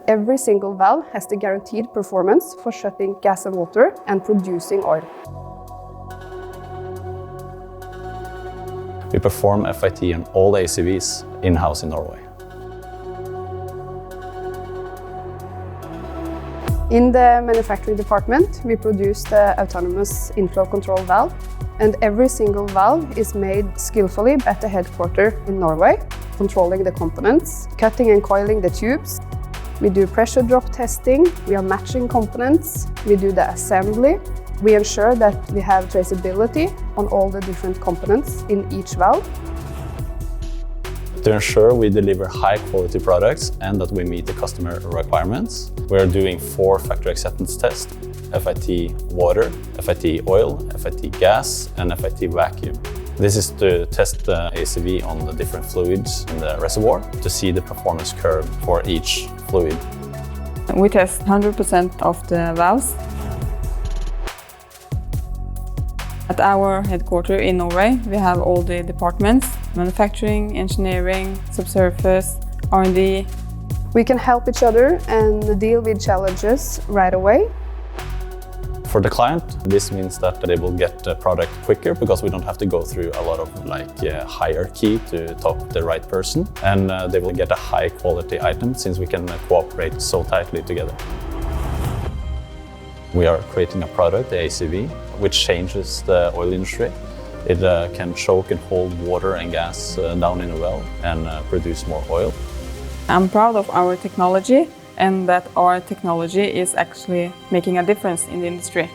Every single valve has the guaranteed performance for shutting gas and water and producing oil. We perform FIT on all AICVs in-house in Norway. In the manufacturing department, we produce the autonomous InflowControl valve, and every single valve is made skillfully at the headquarters in Norway, controlling the components, cutting and coiling the tubes. We do pressure drop testing, we are matching components, we do the assembly. We ensure that we have traceability on all the different components in each valve. To ensure we deliver high quality products and that we meet the customer requirements, we are doing 4 factory acceptance tests: FIT water, FIT oil, FIT gas and FIT vacuum. This is to test the AICV on the different fluids in the reservoir to see the performance curve for each fluid. We test 100% of the valves. At our headquarters in Norway, we have all the departments: manufacturing, engineering, subsurface, R&D. We can help each other and deal with challenges right away. For the client, this means that they will get the product quicker because we don't have to go through a lot of hierarchy to talk to the right person, and they will get a high quality item since we can cooperate so tightly together. We are creating a product, the AICV, which changes the oil industry. It can choke and hold water and gas down in a well and produce more oil. I'm proud of our technology and that our technology is actually making a difference in the industry.